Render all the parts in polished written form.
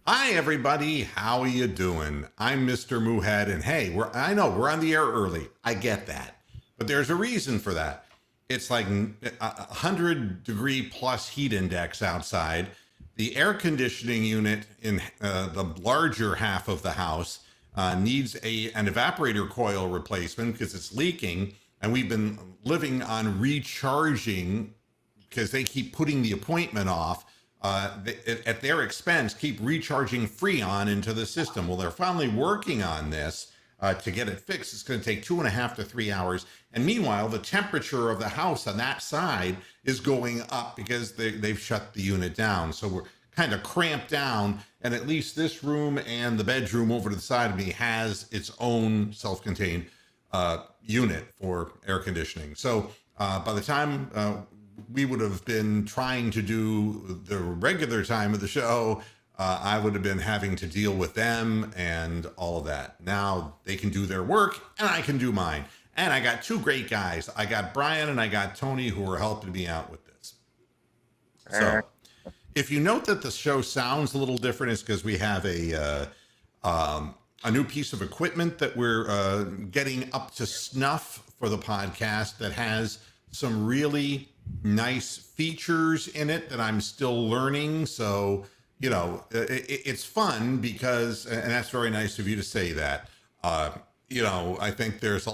Hi, everybody. How are you doing? I'm Mr. Moohead, and hey, I know we're on the air early. I get that. But there's a reason for that. It's like a 100-degree plus heat index outside. The air conditioning unit in the larger half of the house needs an evaporator coil replacement because it's leaking. And we've been living on recharging because they keep putting the appointment off. At their expense, keep recharging Freon into the system. Well, they're finally working on this to get it fixed. It's going to take 2.5 to 3 hours. And meanwhile, the temperature of the house on that side is going up because they've shut the unit down. So we're kind of cramped down. And at least this room and the bedroom over to the side of me has its own self-contained unit for air conditioning. So by the time we would have been trying to do the regular time of the show, I would have been having to deal with them and all of that. Now they can do their work and I can do mine. And I got two great guys. I got Brian and I got Tony who are helping me out with this. So if you note that the show sounds a little different, it's because we have a new piece of equipment that we're getting up to snuff for the podcast that has some really nice features in it that I'm still learning. So, it's fun because, and that's very nice of you to say that. I think there's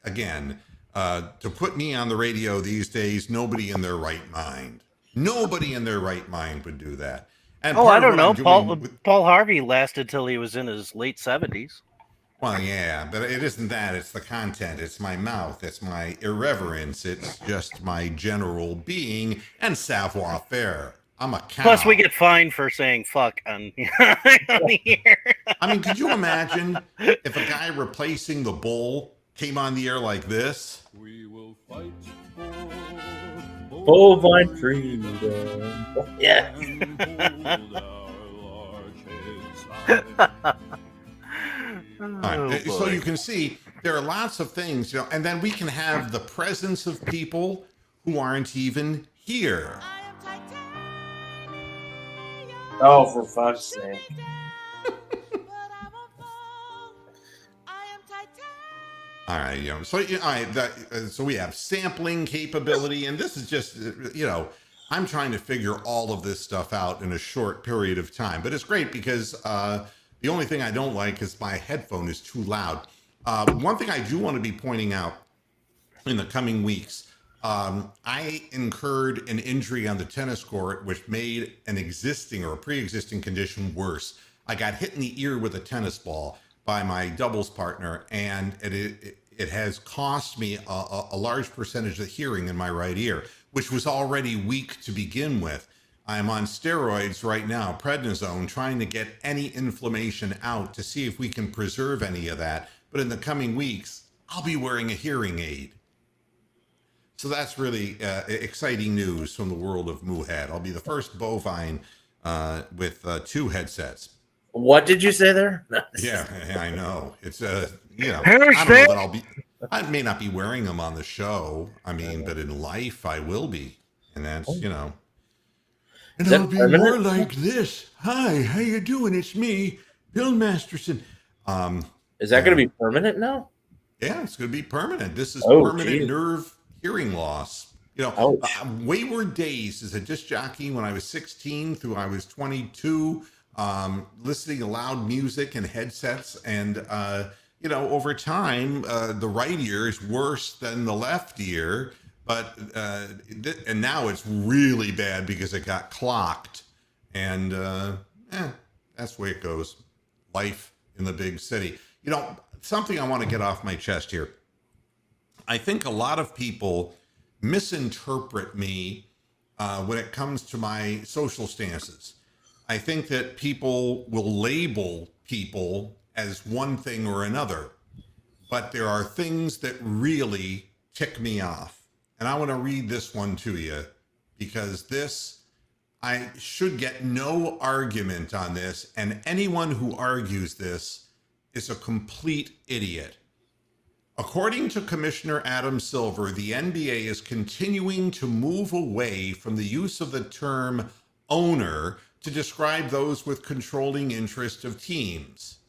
again, to put me on the radio these days, nobody in their right mind would do that. And I part of don't what I'm know. doing Paul Harvey lasted till he was in his late 70s. well, yeah, but it isn't that. It's the content. It's my mouth. It's my irreverence. It's just my general being and savoir faire. I'm a cow. Plus, we get fined for saying fuck on the air. I mean, could you imagine if a guy replacing the bull came on the air like this? We will fight for bovine freedom. Yeah. All right. So you can see there are lots of things, and then we can have the presence of people who aren't even here. Oh, for fuck's sake. All right, so we have sampling capability, and this is just, I'm trying to figure all of this stuff out in a short period of time, but it's great because the only thing I don't like is my headphone is too loud. One thing I do want to be pointing out in the coming weeks, I incurred an injury on the tennis court, which made an existing or a pre-existing condition worse. I got hit in the ear with a tennis ball by my doubles partner, and it has cost me a large percentage of hearing in my right ear, which was already weak to begin with. I'm on steroids right now, prednisone, trying to get any inflammation out to see if we can preserve any of that. But in the coming weeks, I'll be wearing a hearing aid. So that's really exciting news from the world of Moohead. I'll be the first bovine with two headsets. What did you say there? Yeah, I know. It's I don't know that I may not be wearing them on the show. I mean, but in life I will be. And that's, And I'll be more like this. Hi, how you doing? It's me, Bill Masterson. Is that going to be permanent now? Yeah, it's going to be permanent. This is permanent nerve hearing loss. Wayward days as a disc jockey when I was 16 through I was 22. Listening to loud music and headsets, and over time, the right ear is worse than the left ear, but and now it's really bad because it got clocked, and that's the way it goes. Life in the big city. Something I want to get off my chest here. I think a lot of people misinterpret me when it comes to my social stances. I think that people will label people as one thing or another, but there are things that really tick me off. And I want to read this one to you because I should get no argument on this, and anyone who argues this is a complete idiot. According to Commissioner Adam Silver, the NBA is continuing to move away from the use of the term owner to describe those with controlling interest of teams,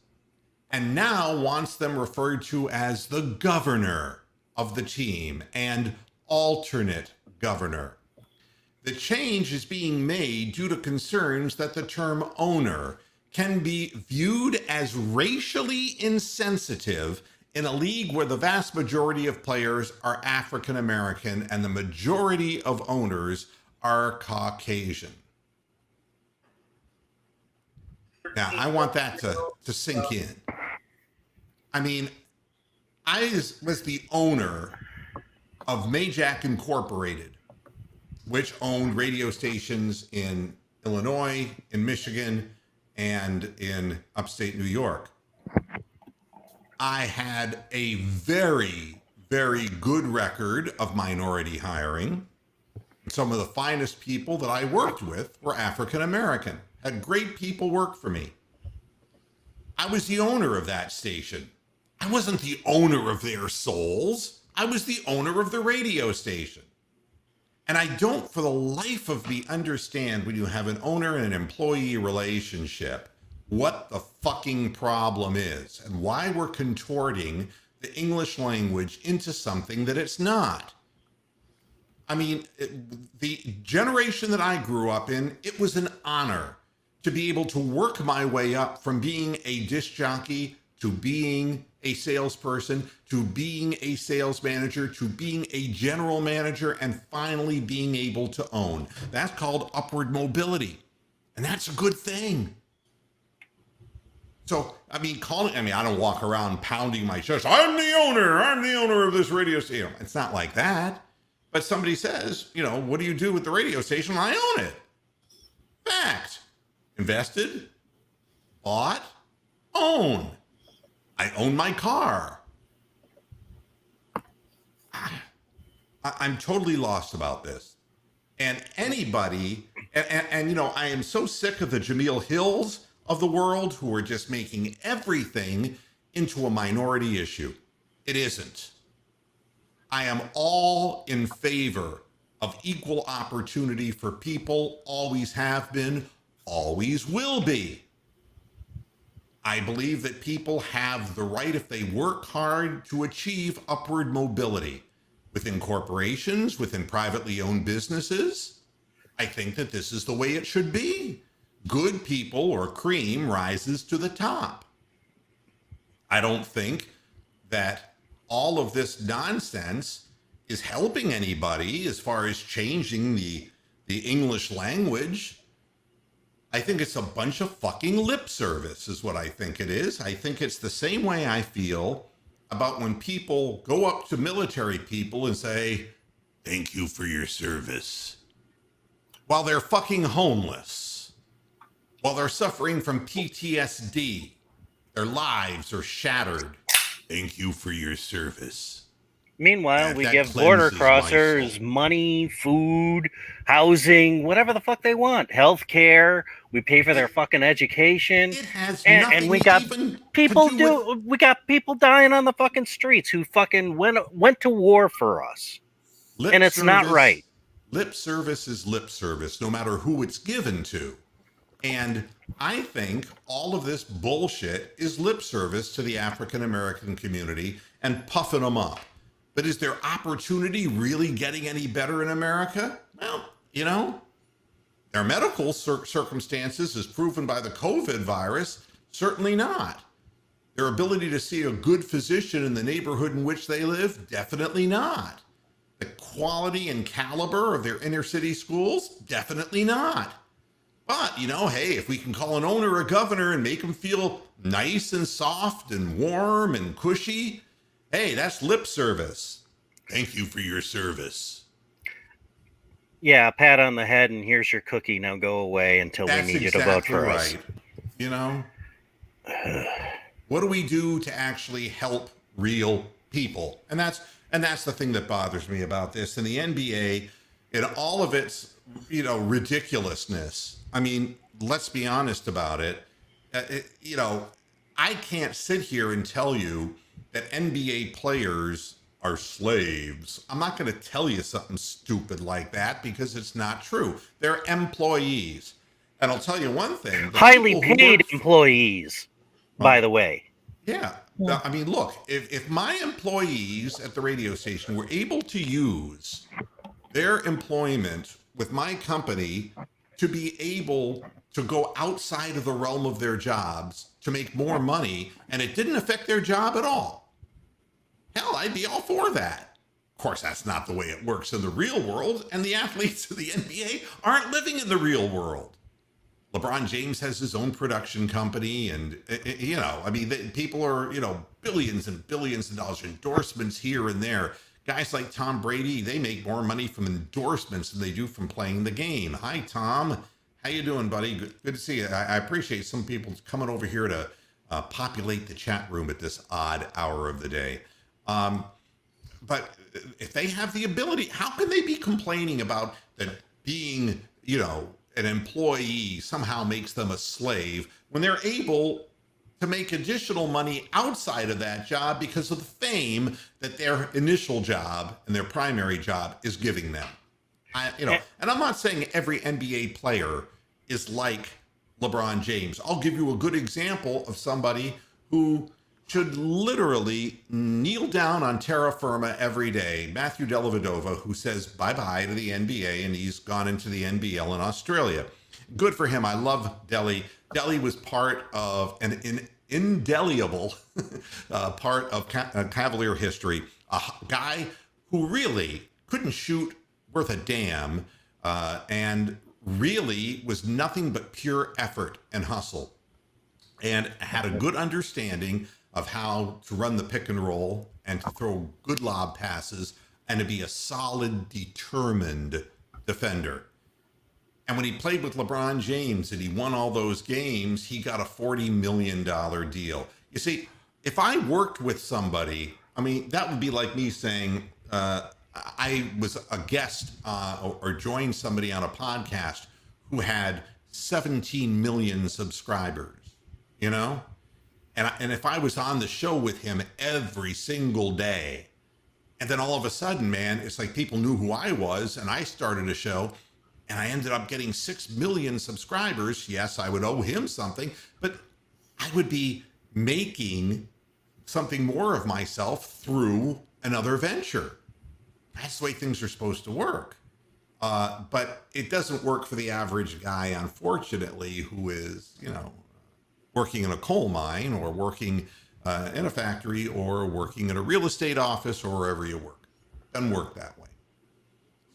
and now wants them referred to as the governor of the team and alternate governor. The change is being made due to concerns that the term owner can be viewed as racially insensitive in a league where the vast majority of players are African American and the majority of owners are Caucasian. Now, I want that to sink in. I mean, I was the owner of Majak Incorporated, which owned radio stations in Illinois, in Michigan, and in upstate New York. I had a very, very good record of minority hiring. Some of the finest people that I worked with were African American. Had great people work for me. I was the owner of that station. I wasn't the owner of their souls. I was the owner of the radio station. And I don't, for the life of me, understand when you have an owner and an employee relationship, what the fucking problem is and why we're contorting the English language into something that it's not. I mean, the generation that I grew up in, it was an honor to be able to work my way up from being a disc jockey to being a salesperson, to being a sales manager, to being a general manager, and finally being able to own. That's called upward mobility. And that's a good thing. So, I don't walk around pounding my chest. I'm the owner of this radio station. It's not like that. But somebody says, what do you do with the radio station? I own it. Fact. Invested, bought, own. I own my car. I'm totally lost about this. And anybody, and I am so sick of the Jameel Hills of the world who are just making everything into a minority issue. It isn't. I am all in favor of equal opportunity for people, always have been, always will be. I believe that people have the right, if they work hard, to achieve upward mobility within corporations, within privately owned businesses. I think that this is the way it should be. Good people, or cream, rises to the top. I don't think that all of this nonsense is helping anybody as far as changing the English language. I think it's a bunch of fucking lip service is what I think it is. I think it's the same way I feel about when people go up to military people and say, thank you for your service, while they're fucking homeless, while they're suffering from PTSD, their lives are shattered. Thank you for your service. Meanwhile, we give border crossers money, food, housing, whatever the fuck they want, health care. We pay for their fucking education. It has and nothing we got even people to do with... we got people dying on the fucking streets who fucking went to war for us. And it's not right. Lip service is lip service, no matter who it's given to. And I think all of this bullshit is lip service to the African American community and puffing them up. But is their opportunity really getting any better in America? Well, their medical circumstances, as proven by the COVID virus, certainly not. Their ability to see a good physician in the neighborhood in which they live, definitely not. The quality and caliber of their inner city schools, definitely not. But, hey, if we can call an owner a governor and make them feel nice and soft and warm and cushy, hey, that's lip service. Thank you for your service. Yeah, pat on the head and here's your cookie. Now go away until we need you to vote for us. What do we do to actually help real people? And that's the thing that bothers me about this. And the NBA, in all of its, ridiculousness. I mean, let's be honest about it. I can't sit here and tell you that NBA players are slaves. I'm not going to tell you something stupid like that because it's not true. They're employees. And I'll tell you one thing. Highly paid employees, by the way. Yeah. I mean, look, if my employees at the radio station were able to use their employment with my company to be able to go outside of the realm of their jobs to make more money, and it didn't affect their job at all, hell, I'd be all for that. Of course, that's not the way it works in the real world, and the athletes of the NBA aren't living in the real world. LeBron James has his own production company, and, you know, I mean, people are, you know, billions and billions of dollars, endorsements here and there. Guys like Tom Brady, they make more money from endorsements than they do from playing the game. Hi, Tom. How you doing, buddy? Good to see you. I appreciate some people coming over here to populate the chat room at this odd hour of the day. But if they have the ability, how can they be complaining about that being, you know, an employee somehow makes them a slave when they're able to make additional money outside of that job because of the fame that their initial job and their primary job is giving them? And I'm not saying every NBA player is like LeBron James. I'll give you a good example of somebody who should literally kneel down on terra firma every day. Matthew Dellavedova, who says bye-bye to the NBA, and he's gone into the NBL in Australia. Good for him. I love Delly. Delly was part of an indelible part of Cavalier history. A guy who really couldn't shoot worth a damn, and really was nothing but pure effort and hustle, and had a good understanding of how to run the pick and roll and to throw good lob passes and to be a solid, determined defender. And when he played with LeBron James and he won all those games, he got a $40 million deal. You see, if I worked with somebody, I mean, that would be like me saying, I was a guest or joined somebody on a podcast who had 17 million subscribers, you know? And if I was on the show with him every single day, and then all of a sudden, man, it's like people knew who I was, and I started a show, and I ended up getting 6 million subscribers. Yes, I would owe him something, but I would be making something more of myself through another venture. That's the way things are supposed to work. But it doesn't work for the average guy, unfortunately, who is, you know, working in a coal mine or working in a factory or working in a real estate office or wherever you work. Doesn't work that way.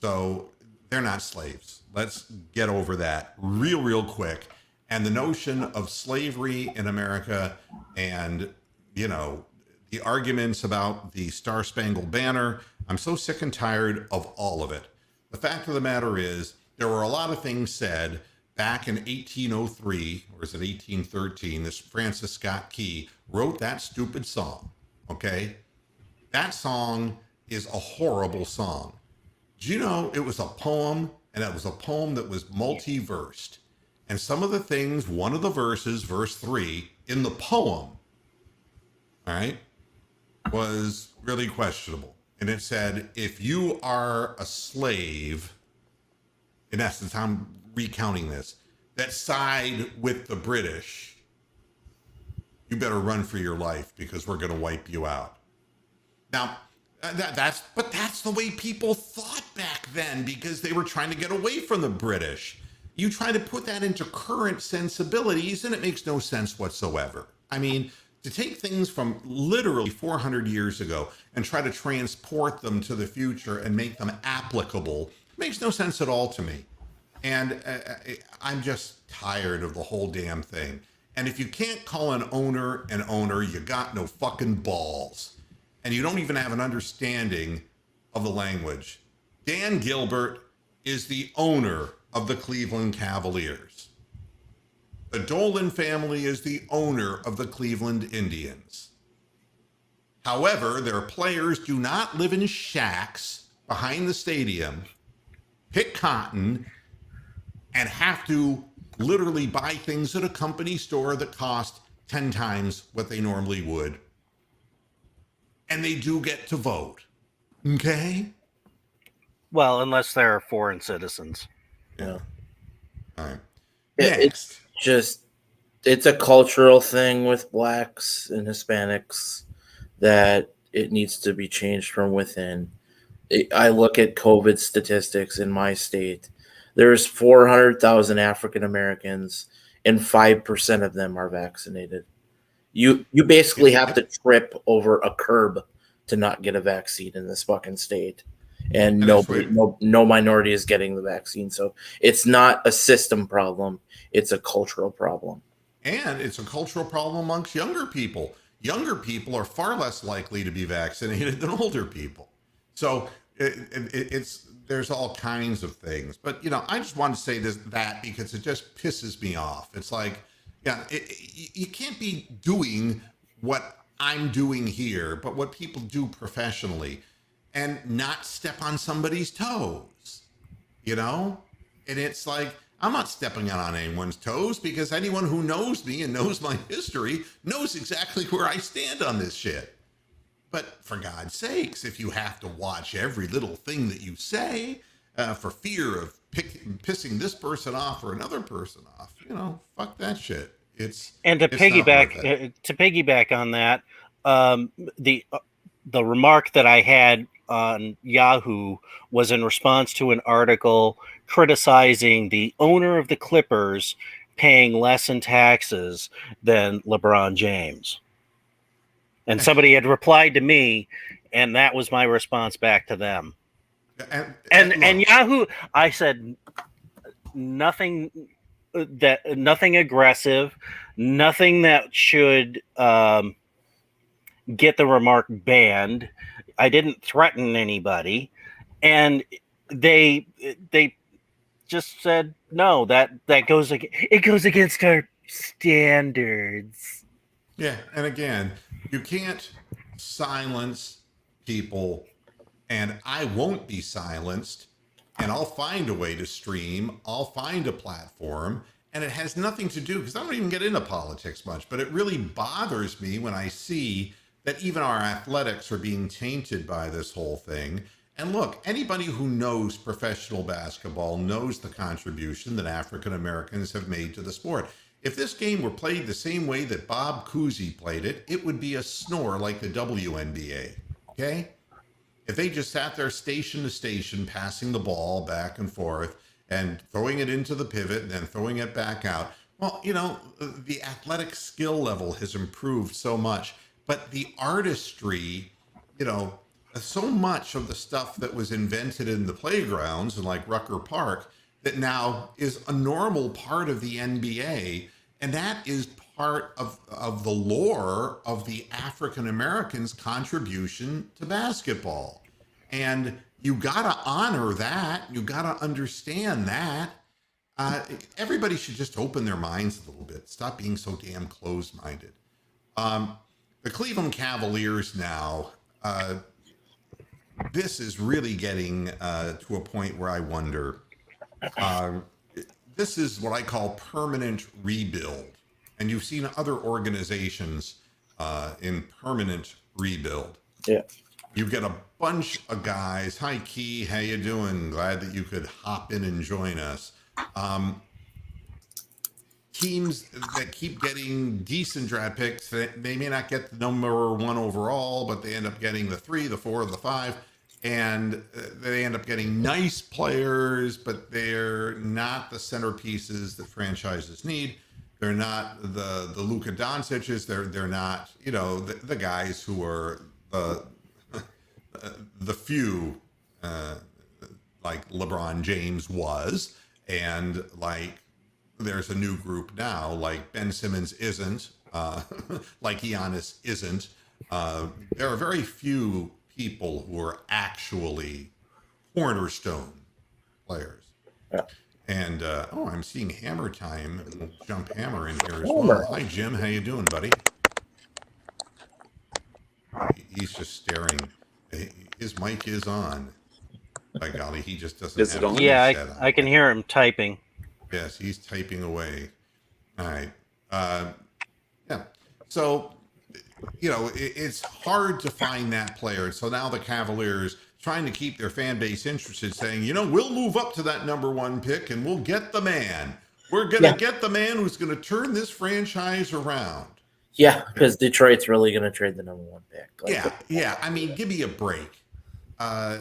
So they're not slaves. Let's get over that real quick. And the notion of slavery in America and, you know, the arguments about the Star Spangled Banner, I'm so sick and tired of all of it. The fact of the matter is there were a lot of things said back in 1803, or is it 1813, this Francis Scott Key wrote that stupid song, okay? That song is a horrible song. Do you know it was a poem, and it was a poem that was multi-versed? And some of the things, one of the verses, verse 3, in the poem, all right, was really questionable. And it said, if you are a slave, in essence, I'm recounting this, that side with the British, you better run for your life because we're going to wipe you out. Now, that's the way people thought back then because they were trying to get away from the British. You try to put that into current sensibilities and it makes no sense whatsoever. I mean, to take things from literally 400 years ago and try to transport them to the future and make them applicable makes no sense at all to me. And I'm just tired of the whole damn thing. And if you can't call an owner, you got no fucking balls. And you don't even have an understanding of the language. Dan Gilbert is the owner of the Cleveland Cavaliers. The Dolan family is the owner of the Cleveland Indians. However, their players do not live in shacks behind the stadium, pick cotton, and have to literally buy things at a company store that cost 10 times what they normally would. And they do get to vote. Okay. Well, unless they're foreign citizens. Yeah. All right. It's just, it's a cultural thing with blacks and Hispanics that it needs to be changed from within. I look at COVID statistics in my state. There's 400,000 African Americans, and 5% of them are vaccinated. You basically have to trip over a curb to not get a vaccine in this fucking state, and no minority is getting the vaccine. So it's not a system problem; it's a cultural problem. And it's a cultural problem amongst younger people. Younger people are far less likely to be vaccinated than older people. So it's there's all kinds of things. But I just wanted to say that because it just pisses me off. It's like, you can't be doing what I'm doing here, but what people do professionally, and not step on somebody's toes. And it's like, I'm not stepping on anyone's toes, because anyone who knows me and knows my history knows exactly where I stand on this shit. But for God's sakes, if you have to watch every little thing that you say for fear of pissing this person off or another person off, fuck that shit. To piggyback on that, the remark that I had on Yahoo was in response to an article criticizing the owner of the Clippers paying less in taxes than LeBron James. And somebody had replied to me, and that was my response back to them. And Yahoo, I said nothing aggressive, nothing that should get the remark banned. I didn't threaten anybody, and they just said no. That goes against our standards. Yeah, and again, you can't silence people, and I won't be silenced, and I'll find a way to stream. I'll find a platform, and it has nothing to do, because I don't even get into politics much, but it really bothers me when I see that even our athletics are being tainted by this whole thing. And look, anybody who knows professional basketball knows the contribution that African Americans have made to the sport. If this game were played the same way that Bob Cousy played it, it would be a snore like the WNBA, okay? If they just sat there station to station, passing the ball back and forth and throwing it into the pivot and then throwing it back out, well, the athletic skill level has improved so much. But the artistry, so much of the stuff that was invented in the playgrounds and like Rucker Park that now is a normal part of the NBA. And that is part of the lore of the African Americans' contribution to basketball. And you got to honor that. You got to understand that. Everybody should just open their minds a little bit. Stop being so damn closed-minded. The Cleveland Cavaliers now, this is really getting to a point where I wonder, this is what I call permanent rebuild. And you've seen other organizations in permanent rebuild. Yeah. You get a bunch of guys. Hi, Key. How you doing? Glad that you could hop in and join us. Teams that keep getting decent draft picks, they may not get the number 1 overall, but they end up getting the 3, the 4, the 5, and they end up getting nice players, but they're not the centerpieces that franchises need. They're not the Luka Doncic's. They're not the guys who are the few like LeBron James was, and like. There's a new group now, like Ben Simmons isn't, like Giannis isn't. There are very few people who are actually cornerstone players. Yeah. And, I'm seeing Hammer Time. We'll jump Hammer in here as well. Hi, Jim. How you doing, buddy? He's just staring. His mic is on. By golly, he just doesn't have it on. Yeah, I can hear him typing. Yes, he's typing away. All right. Yeah. So, it's hard to find that player. So now the Cavaliers trying to keep their fan base interested, saying, we'll move up to that number 1 pick and we'll get the man. We're going to get the man who's going to turn this franchise around. Yeah, because Detroit's really going to trade the number 1 pick. Yeah. I mean, give me a break. I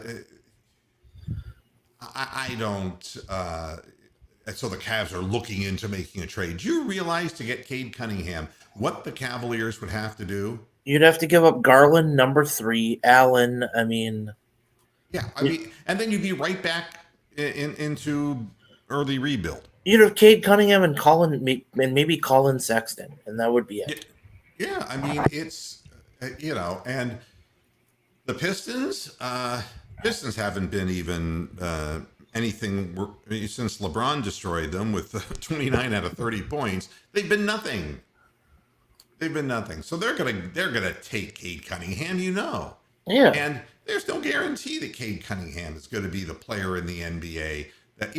don't. So the Cavs are looking into making a trade. Do you realize to get Cade Cunningham, what the Cavaliers would have to do? You'd have to give up Garland, number 3, Allen. I mean, and then you'd be right back into early rebuild. You'd have Cade Cunningham and maybe Colin Sexton, and that would be it. Yeah, I mean, it's and the Pistons haven't been even anything since LeBron destroyed them with 29 out of 30 points. They've been nothing. So they're gonna take Cade Cunningham, Yeah. And there's no guarantee that Cade Cunningham is going to be the player in the NBA that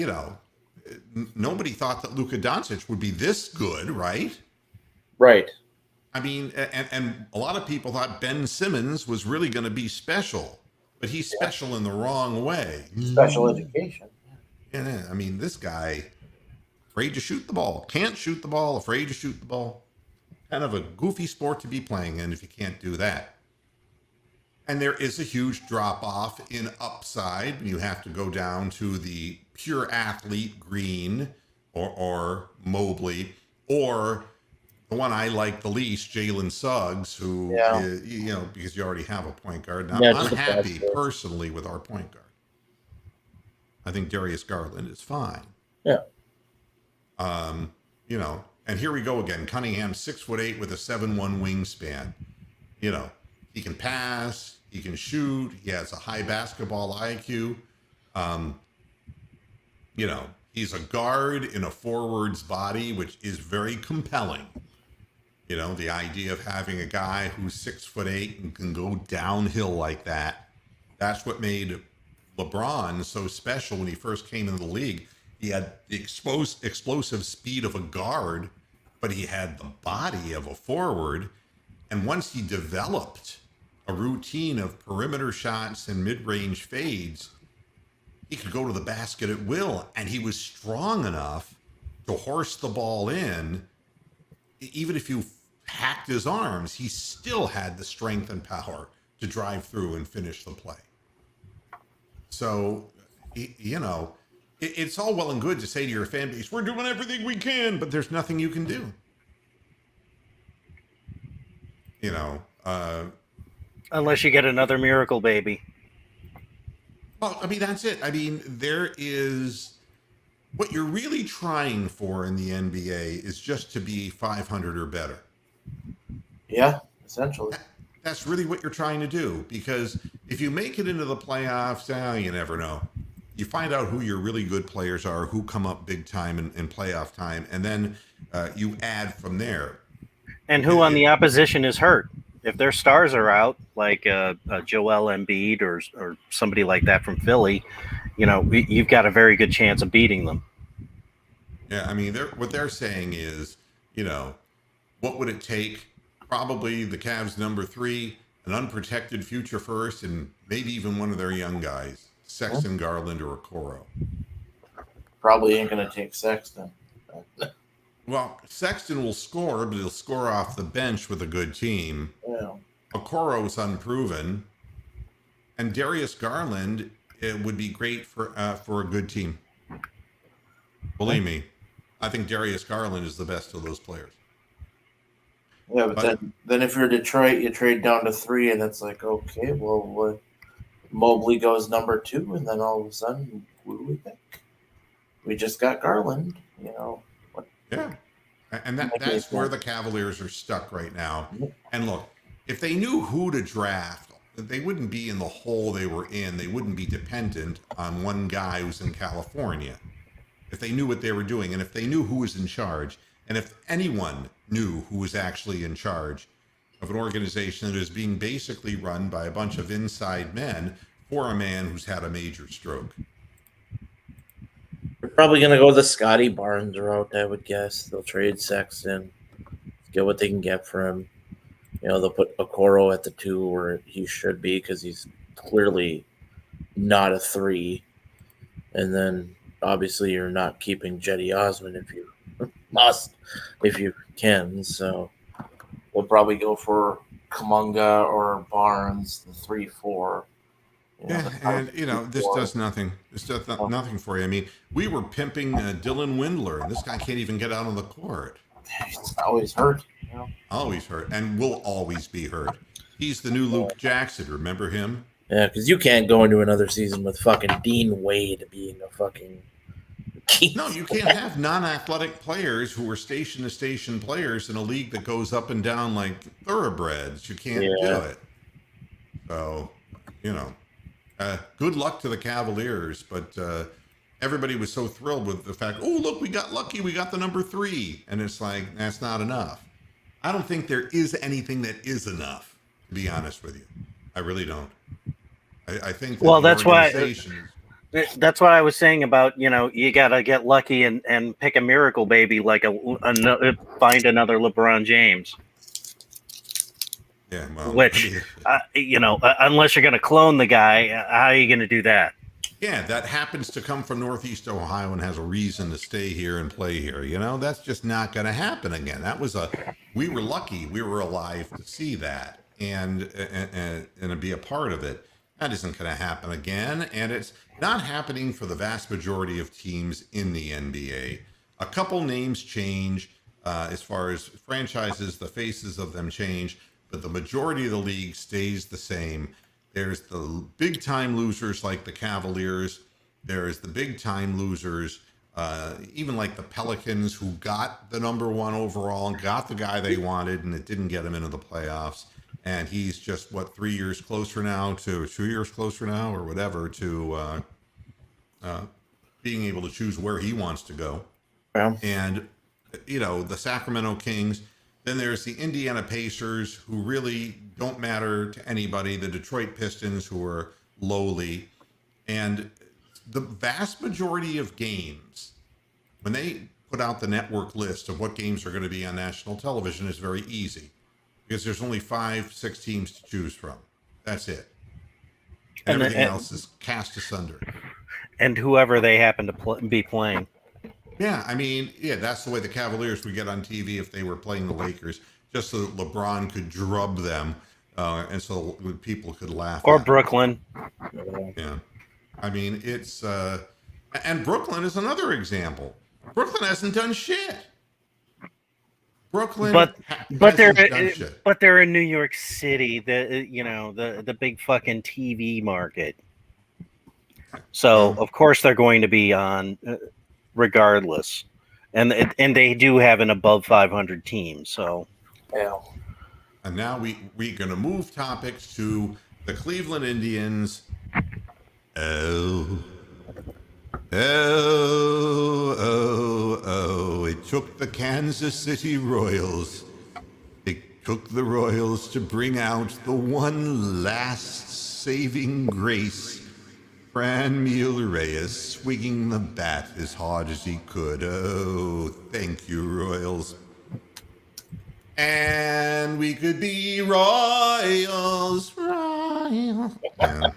nobody thought that Luka Doncic would be this good, right? Right. I mean, and a lot of people thought Ben Simmons was really going to be special, but he's special in the wrong way. Special education. Yeah, I mean, this guy, afraid to shoot the ball, can't shoot the ball, afraid to shoot the ball. Kind of a goofy sport to be playing in if you can't do that. And there is a huge drop-off in upside. You have to go down to the pure athlete Green or Mobley, or the one I like the least, Jalen Suggs, who, because you already have a point guard. Now, I'm happy personally with our point guard. I think Darius Garland is fine. Yeah. And here we go again. Cunningham, 6'8" with a 7'1" wingspan. He can pass, he can shoot, he has a high basketball IQ. He's a guard in a forward's body, which is very compelling. The idea of having a guy who's 6'8" and can go downhill like that. That's what made LeBron so special when he first came into the league. He had the explosive speed of a guard, but he had the body of a forward. And once he developed a routine of perimeter shots and mid-range fades, he could go to the basket at will. And he was strong enough to horse the ball in. Even if you hacked his arms, he still had the strength and power to drive through and finish the play. So, it's all well and good to say to your fan base, we're doing everything we can, but there's nothing you can do. Unless you get another miracle baby. Well, I mean, that's it. I mean, there is what you're really trying for in the NBA is just to be 500 or better. Yeah, essentially. That's really what you're trying to do, because if you make it into the playoffs, you never know. You find out who your really good players are, who come up big time in playoff time, and then you add from there. And who on the opposition is hurt. If their stars are out, like Joel Embiid or somebody like that from Philly, you've got a very good chance of beating them. Yeah, I mean, what they're saying is, what would it take? Probably the Cavs number 3, an unprotected future first, and maybe even one of their young guys, Sexton, Garland, or Okoro. Probably ain't going to take Sexton. Well, Sexton will score, but he'll score off the bench with a good team. Yeah. Okoro's unproven, and Darius Garland would be great for a good team. Believe me, I think Darius Garland is the best of those players. Yeah, but then if you're Detroit, you trade down to 3, and it's like, okay, well, Mobley goes number 2, and then all of a sudden, who do we pick? We just got Garland, Yeah, and that's where the Cavaliers are stuck right now. And look, if they knew who to draft, they wouldn't be in the hole they were in. They wouldn't be dependent on one guy who's in California. If they knew what they were doing, and if they knew who was in charge, and if anyone knew who was actually in charge of an organization that is being basically run by a bunch of inside men for a man who's had a major stroke. They're probably going to go the Scotty Barnes route, I would guess. They'll trade Sexton, get what they can get for him. They'll put Okoro at the 2 where he should be, because he's clearly not a 3. And then obviously you're not keeping Jetty Osmond if you must, if you can. So we'll probably go for Kamunga or Barnes, the 3-4. Yeah, and this does nothing. This does nothing for you. I mean, we were pimping Dylan Windler, and this guy can't even get out on the court. It's always hurt. Always hurt, and will always be hurt. He's the new Luke Jackson. Remember him? Yeah, because you can't go into another season with fucking Dean Wade being a fucking. No, you can't have non-athletic players who are station-to-station players in a league that goes up and down like thoroughbreds. You can't do it. So, good luck to the Cavaliers, but everybody was so thrilled with the fact, oh, look, we got lucky. We got the number 3. And it's like, that's not enough. I don't think there is anything that is enough, to be honest with you. I really don't. I think that that's what I was saying about, you got to get lucky and pick a miracle baby, like find another LeBron James. Yeah, well, which, unless you're going to clone the guy, how are you going to do that? Yeah, that happens to come from Northeast Ohio and has a reason to stay here and play here. That's just not going to happen again. We were lucky. We were alive to see that and be a part of it. That isn't going to happen again. And it's not happening for the vast majority of teams in the NBA. A couple names change as far as franchises, the faces of them change, but the majority of the league stays the same. There's the big time losers like the Cavaliers. There's the big time losers, even like the Pelicans, who got the number 1 overall and got the guy they wanted, and it didn't get him into the playoffs. And he's just 3 years closer now to 2 years closer now, or whatever, to being able to choose where he wants to go. Yeah. And the Sacramento Kings. Then there's the Indiana Pacers, who really don't matter to anybody, the Detroit Pistons, who are lowly. And the vast majority of games, when they put out the network list of what games are going to be on national television, is very easy because there's only 5-6 teams to choose from. That's it. And everything else is cast asunder. And whoever they happen to be playing. Yeah, I mean, that's the way the Cavaliers would get on TV if they were playing the Lakers, just so that LeBron could drub them, and so people could laugh. Or Brooklyn. Yeah. I mean, it's... and Brooklyn is another example. Brooklyn hasn't done shit. Brooklyn but they're in New York City, the big fucking TV market. So, of course, they're going to be on... regardless, and they do have an above 500 team. So, yeah. And now we're going to move topics to the Cleveland Indians. Oh! It took the Kansas City Royals. It took the Royals to bring out the one last saving grace. Franmil Reyes swinging the bat as hard as he could. Oh, thank you, Royals. And we could be Royals. Yeah.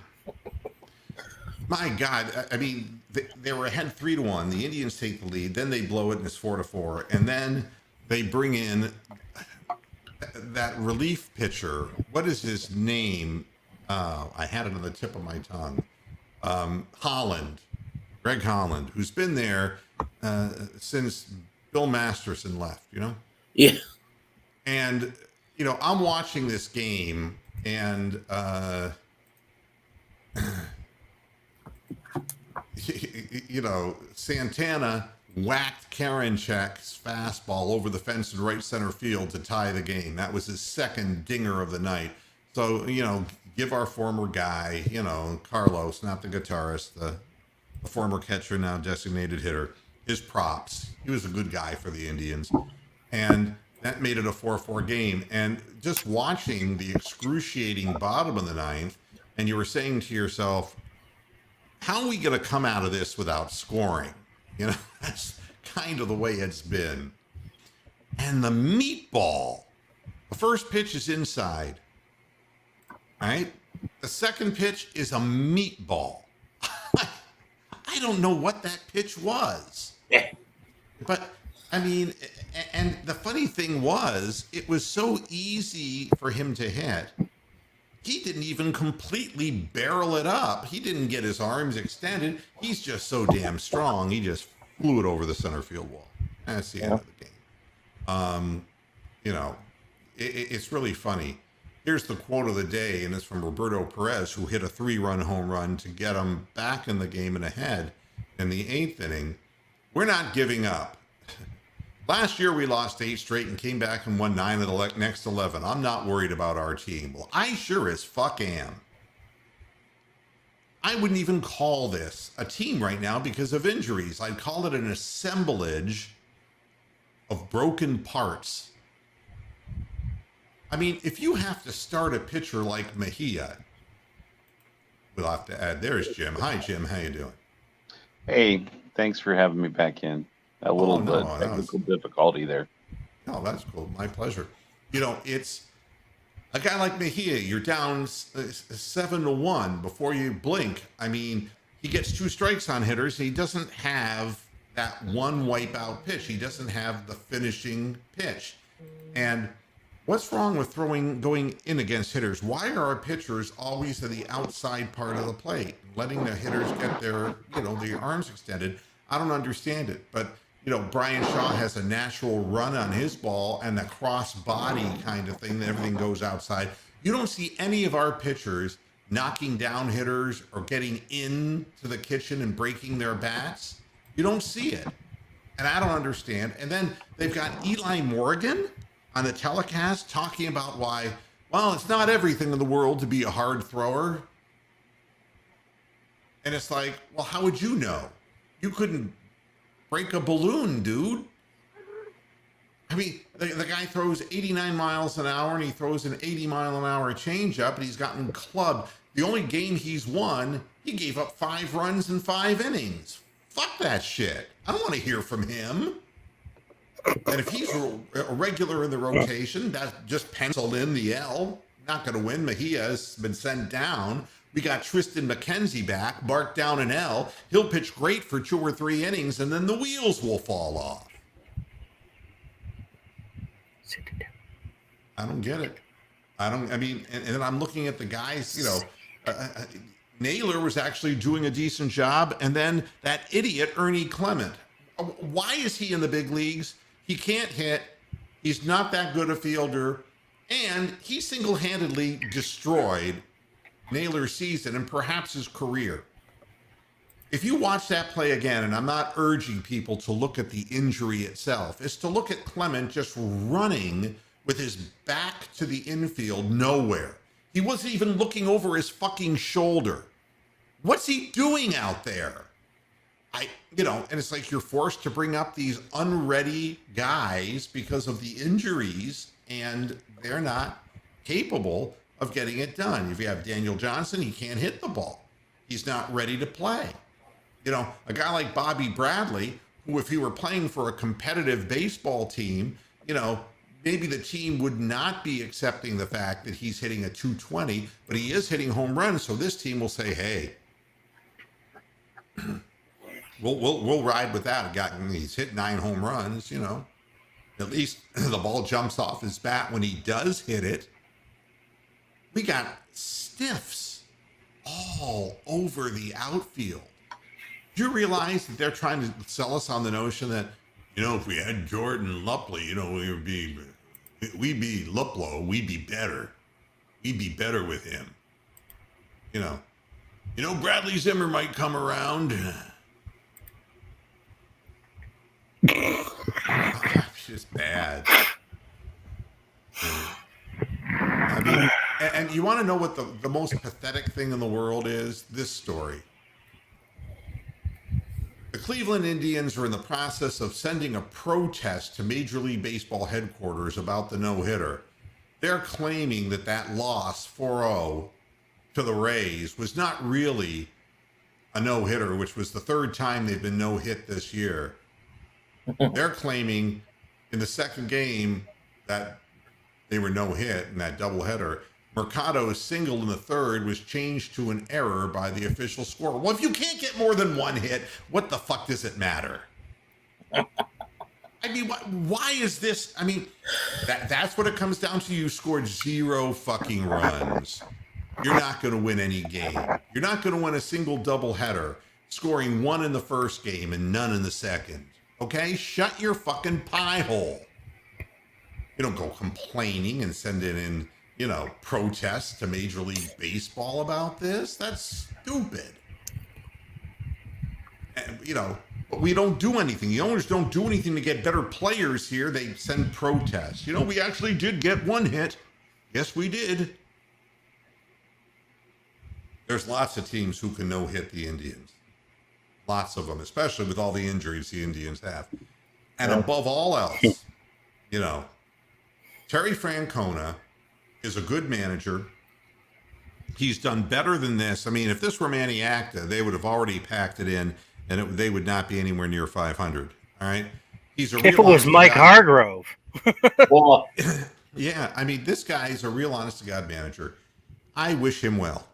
My God, I mean, they were ahead 3-1. The Indians take the lead, then they blow it and it's 4-4, and then they bring in that relief pitcher. What is his name? I had it on the tip of my tongue. Greg Holland, who's been there since Bill Masterson left, Yeah. And, I'm watching this game, and Santana whacked Karinchak's fastball over the fence in right center field to tie the game. That was his second dinger of the night. So, give our former guy, Carlos, not the guitarist, the former catcher, now designated hitter, his props. He was a good guy for the Indians. And that made it a 4-4 game. And just watching the excruciating bottom of the ninth, and you were saying to yourself, how are we going to come out of this without scoring? That's kind of the way it's been. And the meatball, the first pitch is inside. Right? The second pitch is a meatball. I don't know what that pitch was. Yeah. But I mean, and the funny thing was, it was so easy for him to hit. He didn't even completely barrel it up. He didn't get his arms extended. He's just so damn strong. He just flew it over the center field wall. That's the end of the game. You know, it's really funny. Here's the quote of the day, and it's from Roberto Perez, who hit a 3-run home run to get him back in the game and ahead in the 8th inning. We're not giving up. Last year, we lost 8 straight and came back and won 9 of the next 11. I'm not worried about our team. Well, I sure as fuck am. I wouldn't even call this a team right now because of injuries. I'd call it an assemblage of broken parts. I mean, if you have to start a pitcher like Mejia, we'll have to add, there's Jim. Hi, Jim. How you doing? Hey, thanks for having me back in. A little technical difficulty there. No, that's cool. My pleasure. You know, it's a guy like Mejia. You're down 7-1 before you blink. I mean, he gets 2 strikes on hitters. He doesn't have that one wipeout pitch. He doesn't have the finishing pitch. And what's wrong with going in against hitters? Why are our pitchers always to the outside part of the plate, letting the hitters get their arms extended? I don't understand it, but Brian Shaw has a natural run on his ball and the cross body kind of thing that everything goes outside. You don't see any of our pitchers knocking down hitters or getting into the kitchen and breaking their bats. You don't see it. And I don't understand. And then they've got Eli Morgan on the telecast talking about why, well, it's not everything in the world to be a hard thrower. And it's like, well, how would you know? You couldn't break a balloon, dude. I mean, the guy throws 89 miles an hour and he throws an 80-mile-an-hour changeup and he's gotten clubbed. The only game he's won, he gave up 5 runs in 5 innings. Fuck that shit. I don't want to hear from him. And if he's a regular in the rotation, that's just penciled in the L. Not going to win. Mejia's been sent down. We got Tristan McKenzie back, marked down an L. He'll pitch great for 2 or 3 innings, and then the wheels will fall off. I don't get it. And then I'm looking at the guys, Naylor was actually doing a decent job, and then that idiot, Ernie Clement. Why is he in the big leagues? He can't hit. He's not that good a fielder, and he single-handedly destroyed Naylor's season and perhaps his career. If you watch that play again, and I'm not urging people to look at the injury itself, it's to look at Clement just running with his back to the infield nowhere. He wasn't even looking over his fucking shoulder. What's he doing out there? And it's like you're forced to bring up these unready guys because of the injuries, and they're not capable of getting it done. If you have Daniel Johnson, he can't hit the ball. He's not ready to play. A guy like Bobby Bradley, who if he were playing for a competitive baseball team, maybe the team would not be accepting the fact that he's hitting a 220, but he is hitting home runs. So this team will say, hey, we'll ride with that. He's hit 9 home runs, At least the ball jumps off his bat when he does hit it. We got stiffs all over the outfield. Do you realize that they're trying to sell us on the notion that, if we had Jordan Luplow, we'd be Luplow, we'd be better. We'd be better with him. Bradley Zimmer might come around. It's just bad. And you want to know what the most pathetic thing in the world is? This story. The Cleveland Indians are in the process of sending a protest to Major League Baseball headquarters about the no-hitter. They're claiming that loss 4-0 to the Rays was not really a no-hitter, which was the 3rd time they've been no-hit this year. They're claiming in the second game that they were no-hit in that doubleheader. Mercado's single in the third was changed to an error by the official scorer. Well, if you can't get more than one hit, what the fuck does it matter? I mean, why is this? I mean, that's what it comes down to. You scored 0 fucking runs. You're not going to win any game. You're not going to win a single doubleheader, scoring 1 in the first game and none in the second. Okay? Shut your fucking pie hole. You don't go complaining and sending in, protests to Major League Baseball about this. That's stupid. And, but we don't do anything. The owners don't do anything to get better players here. They send protests. We actually did get 1 hit. Yes, we did. There's lots of teams who can no-hit the Indians. Lots of them, especially with all the injuries the Indians have. And above all else, Terry Francona is a good manager. He's done better than this. I mean, if this were Manny Acta, they would have already packed it in, and they would not be anywhere near 500. All right? He's a if it was Mike Hargrove. Well, yeah, I mean, this guy is a real honest-to-God manager. I wish him well.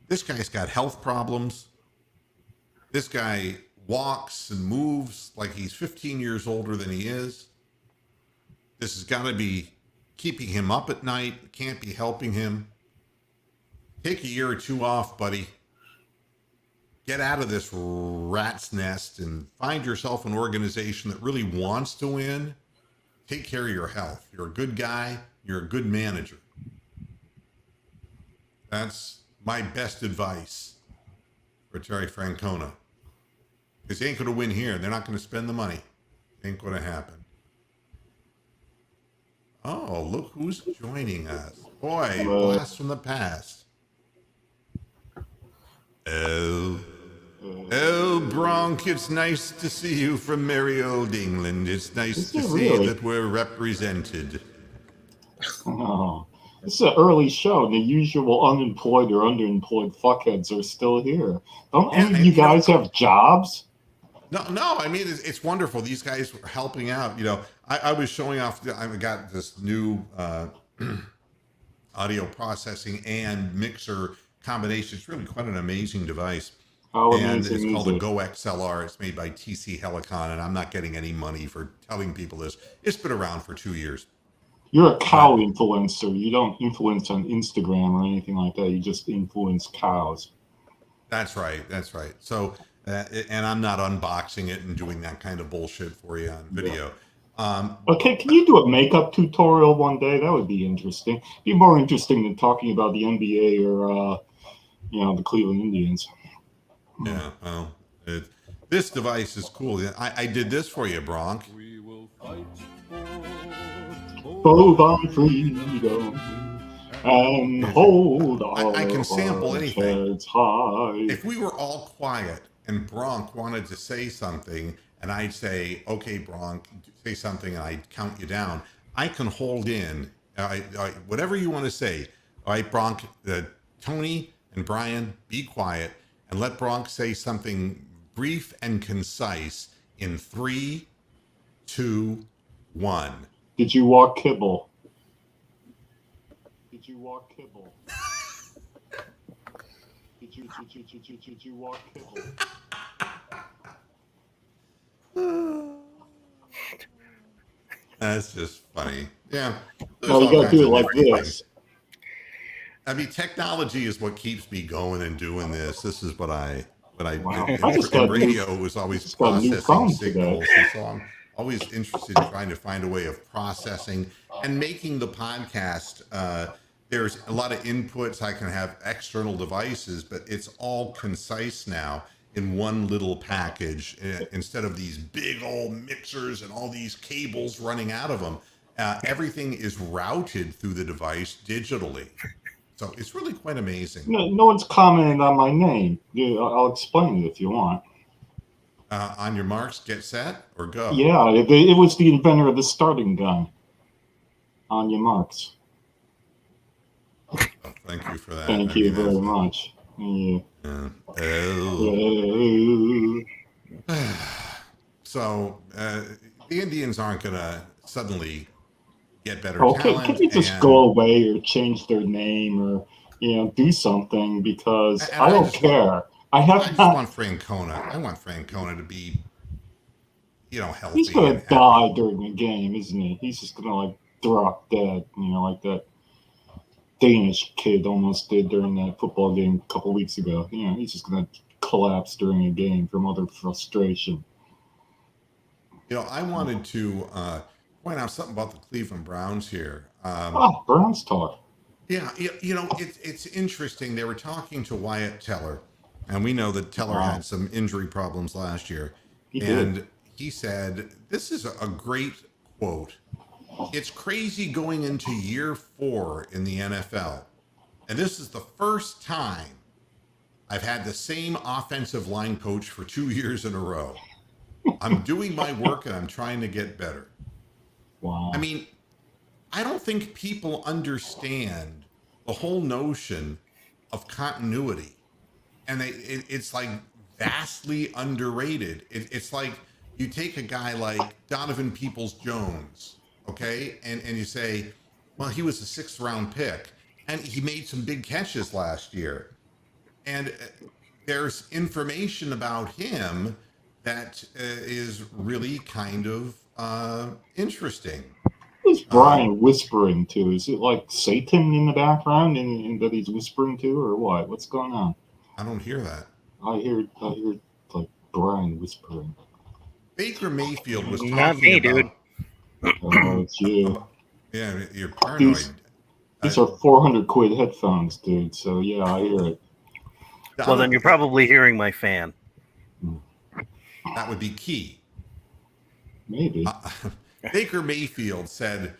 This guy's got health problems. This guy walks and moves like he's 15 years older than he is. This has got to be keeping him up at night. It can't be helping him. Take a year or 2 off, buddy. Get out of this rat's nest and find yourself an organization that really wants to win. Take care of your health. You're a good guy. You're a good manager. That's my best advice for Terry Francona. Because he ain't going to win here. They're not going to spend the money. Ain't going to happen. Oh, look who's joining us. Boy, blast from the past. Oh, Bronk, it's nice to see you from merry old England. It's nice to see that we're represented. Oh, it's an early show. The usual unemployed or underemployed fuckheads are still here. Don't any of you guys have jobs? No. I mean, it's wonderful. These guys were helping out. I was showing off. I got this new audio processing and mixer combination. It's really quite an amazing device. And it's called the Go XLR. It's made by TC Helicon, and I'm not getting any money for telling people this. It's been around for 2 years. You're a cow influencer. You don't influence on Instagram or anything like that. You just influence cows. That's right. So, and I'm not unboxing it and doing that kind of bullshit for you on video. Okay, can you do a makeup tutorial one day? That would be interesting. Be more interesting than talking about the NBA or, the Cleveland Indians. Yeah, well, this device is cool. I did this for you, Bronk. We will fight Hold on freedom and hold on. I can sample anything. Heads high. If we were all quiet and Bronk wanted to say something, and I'd say, okay, Bronk, say something, and I'd count you down, I can hold in whatever you want to say. All right, Bronk, Tony and Brian, be quiet and let Bronk say something brief and concise in 3, 2, 1. Did you walk kibble? Did you walk kibble? Did you walk kibble? That's just funny. Yeah. Well, you gotta do it like this. I mean, technology is what keeps me going and doing this. This is what I Wow. do. And radio was always processing signals, and so I'm always interested in trying to find a way of processing and making the podcast. There's a lot of inputs. I can have external devices, but it's all concise now in one little package instead of these big old mixers and all these cables running out of them. Everything is routed through the device digitally. So it's really quite amazing. No one's commented on my name. I'll explain it if you want. On your marks, get set, or go. Yeah, it was the inventor of the starting gun. On your marks. Oh, thank you for that. Thank you very much. Yeah. So the Indians aren't going to suddenly get better Okay, talent. can you just go away or change their name or do something because I don't care. I just want Francona. I want Francona to be, healthy. He's gonna die during the game, isn't he? He's just gonna like drop dead, like that Danish kid almost did during that football game a couple weeks ago. He's just gonna collapse during a game from utter frustration. I wanted to point out something about the Cleveland Browns here. Browns talk. Yeah, it's interesting. They were talking to Wyatt Teller, and we know that Teller had some injury problems last year. He said, this is a great quote. It's crazy going into year 4 in the NFL. And this is the first time I've had the same offensive line coach for 2 years in a row. I'm doing my work and I'm trying to get better. Wow. I mean, I don't think people understand the whole notion of continuity. And it's like vastly underrated. It's like you take a guy like Donovan Peoples-Jones, okay? And you say, well, he was a 6th round pick and he made some big catches last year. And there's information about him that is really kind of interesting. Who's Brian whispering to? Is it like Satan in the background and that he's whispering to, or what? What's going on? I don't hear that. I hear like Brian whispering. Baker Mayfield was talking Not me, about, dude. Oh, it's you. Yeah, you're paranoid. These are 400 quid headphones, dude. So yeah, I hear it. Well, then you're probably hearing my fan. That would be key. Maybe. Baker Mayfield said,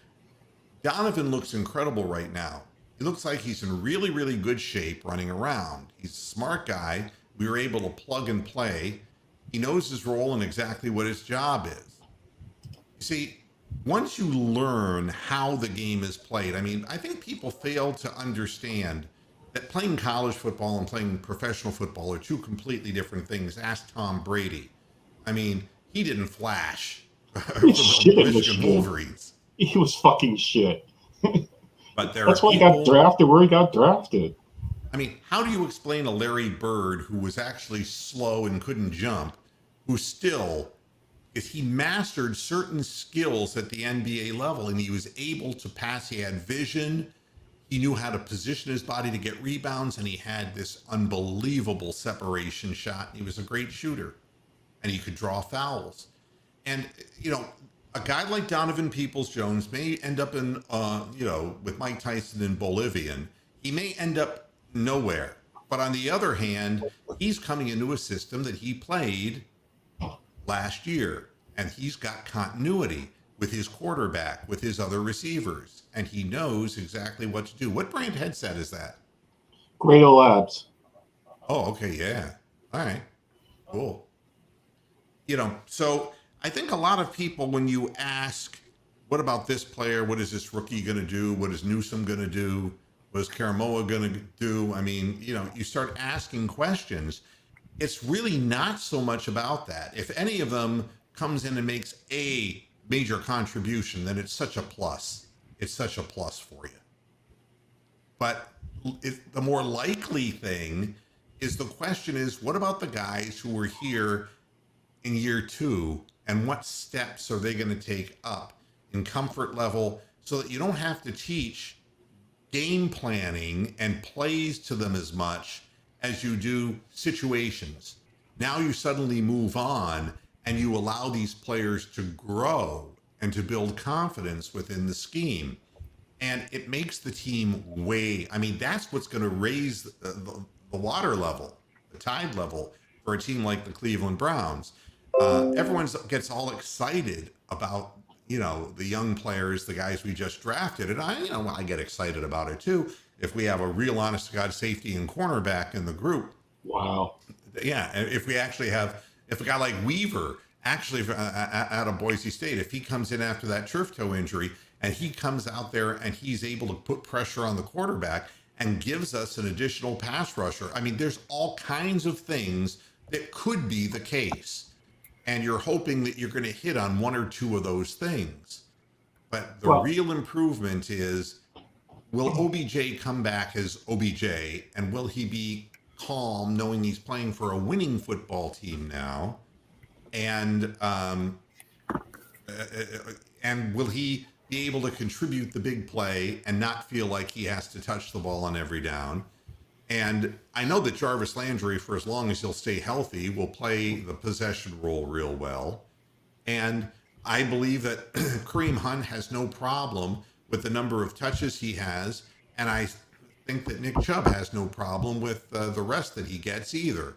Donovan looks incredible right now. He looks like he's in really, really good shape running around. He's a smart guy. We were able to plug and play. He knows his role and exactly what his job is. You see, once you learn how the game is played, I think people fail to understand that playing college football and playing professional football are 2 completely different things. Ask Tom Brady. He didn't flash for the Michigan Wolverines. He was fucking shit. But that's why he got drafted where he got drafted. How do you explain a Larry Bird who was actually slow and couldn't jump, who still, if he mastered certain skills at the NBA level and he was able to pass, he had vision, he knew how to position his body to get rebounds, and he had this unbelievable separation shot. He was a great shooter, and he could draw fouls. And, a guy like Donovan Peoples-Jones may end up in, with Mike Tyson in Bolivian. He may end up nowhere. But on the other hand, he's coming into a system that he played last year, and he's got continuity with his quarterback, with his other receivers, and he knows exactly what to do. What brand headset is that? Grado Labs. Oh, okay, yeah. All right, cool. So I think a lot of people, when you ask, what about this player? What is this rookie going to do? What is Newsome going to do? What is Karamoa going to do? You start asking questions. It's really not so much about that. If any of them comes in and makes a major contribution, then it's such a plus. It's such a plus for you. But the more likely thing is, the question is, what about the guys who were here in year 2, and what steps are they going to take up in comfort level so that you don't have to teach game planning and plays to them as much as you do situations. Now you suddenly move on and you allow these players to grow and to build confidence within the scheme. And it makes the team that's what's going to raise the water level, the tide level for a team like the Cleveland Browns. Everyone gets all excited about, the young players, the guys we just drafted. And I get excited about it too. If we have a real honest to God safety and cornerback in the group. Wow. Yeah. If we actually have, if a guy like Weaver, actually out of Boise State, if he comes in after that turf toe injury and he comes out there and he's able to put pressure on the quarterback and gives us an additional pass rusher. There's all kinds of things that could be the case. And you're hoping that you're going to hit on 1 or 2 of those things. But the real improvement is, will OBJ come back as OBJ, and will he be calm knowing he's playing for a winning football team now? And will he be able to contribute the big play and not feel like he has to touch the ball on every down? And I know that Jarvis Landry, for as long as he'll stay healthy, will play the possession role real well. And I believe that Kareem Hunt has no problem with the number of touches he has. And I think that Nick Chubb has no problem with the rest that he gets either.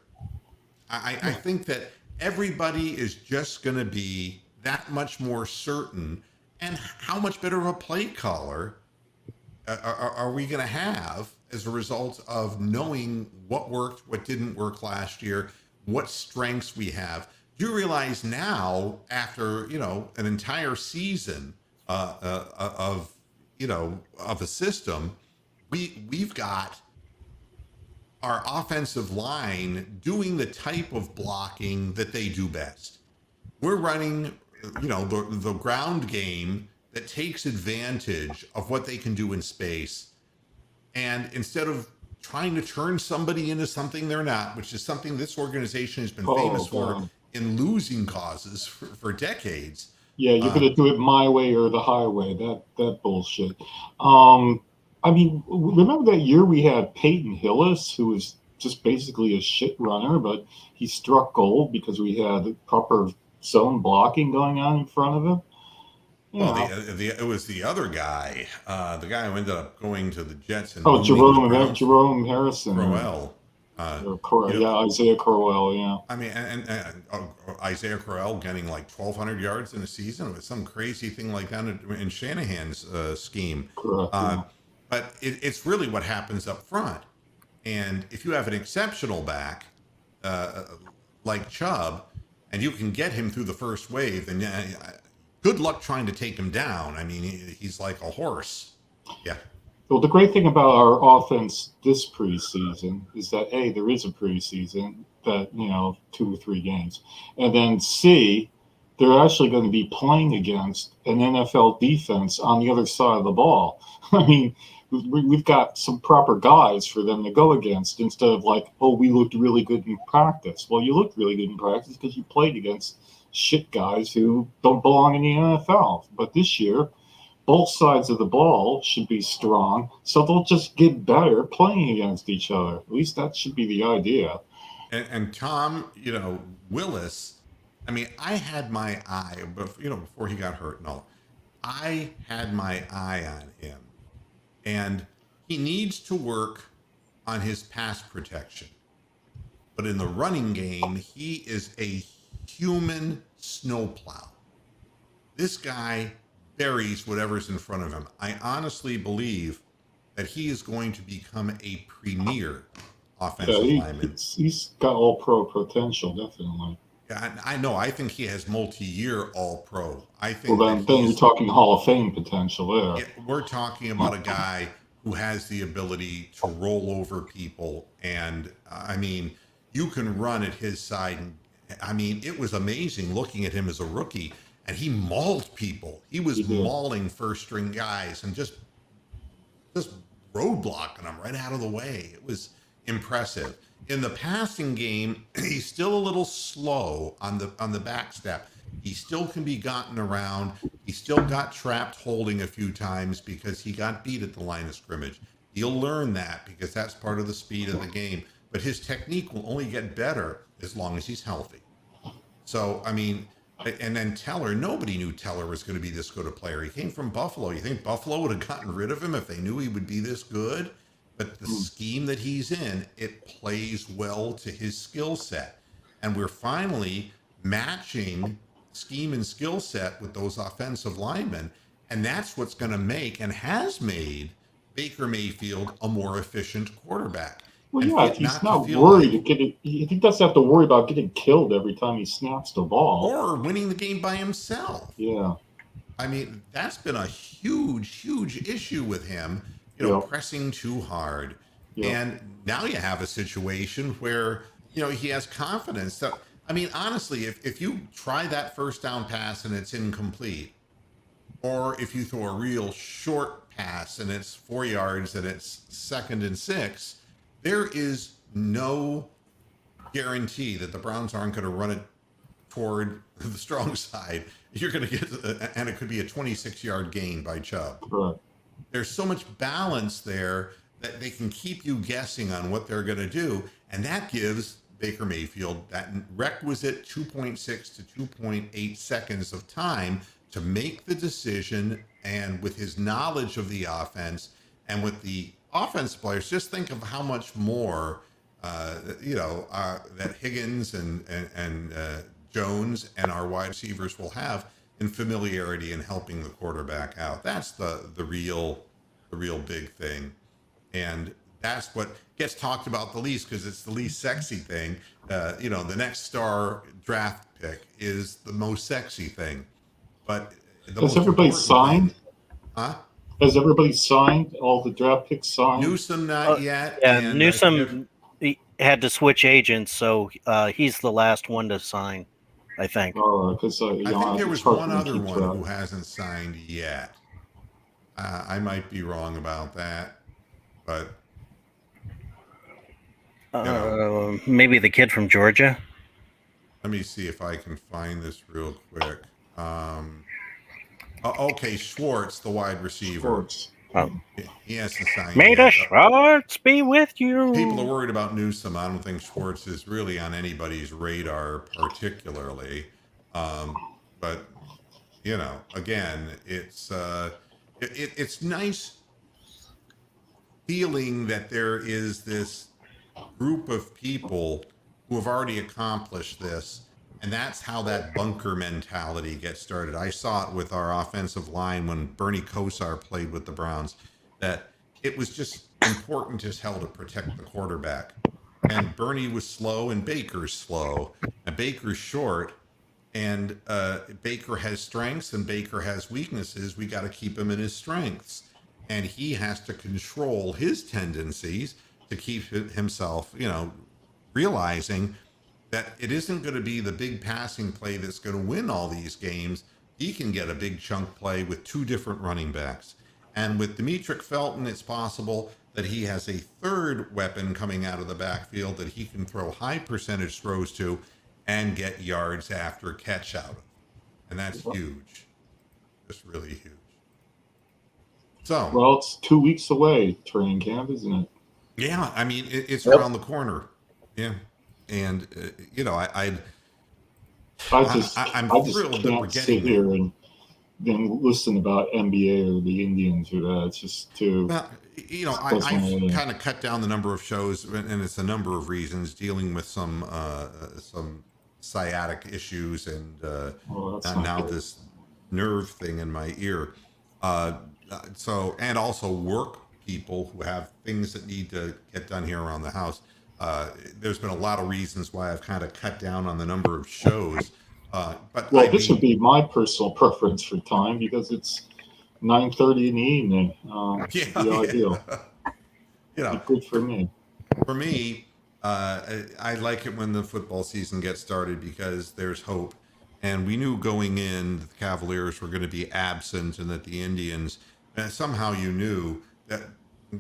I think that everybody is just going to be that much more certain. And how much better of a play caller are we going to have as a result of knowing what worked, what didn't work last year, what strengths we have? Do you realize now, after an entire season of a system, we've got our offensive line doing the type of blocking that they do best. We're running, the ground game that takes advantage of what they can do in space. And instead of trying to turn somebody into something they're not, which is something this organization has been famous for in losing causes for decades. Yeah, you're going to do it my way or the highway. That bullshit. I mean, remember that year we had Peyton Hillis, who was just basically a shit runner, but he struck gold because we had proper zone blocking going on in front of him. It was the other guy, the guy who ended up going to the Jets. And Jerome Harrison. Crowell. Isaiah Crowell, yeah. I mean, and Isaiah Crowell getting like 1,200 yards in a season. It was some crazy thing like that in Shanahan's scheme. Correct. But it's really what happens up front. And if you have an exceptional back like Chubb, and you can get him through the first wave, then good luck trying to take him down. I mean, he's like a horse. Yeah. Well, the great thing about our offense this preseason is that A, there is a preseason that, 2 or 3 games. And then C, they're actually going to be playing against an NFL defense on the other side of the ball. I mean, we've got some proper guys for them to go against instead of like, we looked really good in practice. Well, you looked really good in practice because you played against shit guys who don't belong in the NFL. But this year, both sides of the ball should be strong, so they'll just get better playing against each other. At least that should be the idea. And Tom, Willis, I mean, I had my eye, before he got hurt and all, I had my eye on him. And he needs to work on his pass protection. But in the running game, he is a human snowplow. This guy buries whatever's in front of him. I honestly believe that he is going to become a premier offensive lineman. He's got all-pro potential, definitely. Yeah, I know. I think he has multi-year all-pro. I think. Well, then you're talking Hall of Fame potential there. Yeah, we're talking about a guy who has the ability to roll over people, and I mean, you can run at his side. I mean, it was amazing looking at him as a rookie. And he mauled people. He was mauling first-string guys and just roadblocking them right out of the way. It was impressive. In the passing game, he's still a little slow on the back step. He still can be gotten around. He still got trapped holding a few times because he got beat at the line of scrimmage. He'll learn that because that's part of the speed of the game. But his technique will only get better as long as he's healthy. So, I mean... And then Teller, nobody knew Teller was going to be this good a player. He came from Buffalo. You think Buffalo would have gotten rid of him if they knew he would be this good? But the scheme that he's in, it plays well to his skill set. And we're finally matching scheme and skill set with those offensive linemen. And that's what's going to make and has made Baker Mayfield a more efficient quarterback. Well, yeah, he's not worried he doesn't have to worry about getting killed every time he snaps the ball. Or winning the game by himself. Yeah. I mean, that's been a huge, huge issue with him, pressing too hard. Yeah. And now you have a situation where, he has confidence. So, I mean, honestly, if you try that first down pass and it's incomplete, or if you throw a real short pass and it's 4 yards and it's 2nd and 6, there is no guarantee that the Browns aren't going to run it toward the strong side. You're going to get, and it could be a 26-yard gain by Chubb. Correct. There's so much balance there that they can keep you guessing on what they're going to do. And that gives Baker Mayfield that requisite 2.6 to 2.8 seconds of time to make the decision. And with his knowledge of the offense and with the offense players, just think of how much more, that Higgins and Jones and our wide receivers will have in familiarity in helping the quarterback out. That's the real big thing. And that's what gets talked about the least because it's the least sexy thing. The next star draft pick is the most sexy thing. But has everybody signed? Huh? Has everybody signed? All the draft picks signed? Newsom not yet. Yeah, and, Newsom he had to switch agents, so he's the last one to sign, I think. Because I think there was one other one who hasn't signed yet. I might be wrong about that, but maybe the kid from Georgia. let me see if I can find this real quick. Okay, Schwartz, the wide receiver. Schwartz. He hasn't signed May yet. the Schwartz be with you. People are worried about Newsom. I don't think Schwartz is really on anybody's radar particularly. But, again, it's nice feeling that there is this group of people who have already accomplished this. And that's how that bunker mentality gets started. I saw it with our offensive line when Bernie Kosar played with the Browns, that it was just important as hell to protect the quarterback. And Bernie was slow and Baker's slow. And Baker's short. And Baker has strengths and Baker has weaknesses. We got to keep him in his strengths. And he has to control his tendencies to keep himself, realizing that it isn't going to be the big passing play that's going to win all these games. He can get a big chunk play with 2 different running backs. And with Demetric Felton, it's possible that he has a third weapon coming out of the backfield that he can throw high percentage throws to and get yards after catch out of. And that's huge. Just really huge. So, well, it's 2 weeks away, training camp, isn't it? Yeah, I mean, it's around the corner. Yeah. And I'm thrilled that we're getting here and then listen about NBA or the Indians or that. It's just too. Well, I've kind of cut down the number of shows, and it's a number of reasons, dealing with some sciatic issues and now this nerve thing in my ear. And also work people who have things that need to get done here around the house. There's been a lot of reasons why I've kind of cut down on the number of shows. This would be my personal preference for time because it's 9:30 in the evening. Ideal. Good for me. For me, I like it when the football season gets started because there's hope. And we knew going in that the Cavaliers were going to be absent and that the Indians, somehow you knew that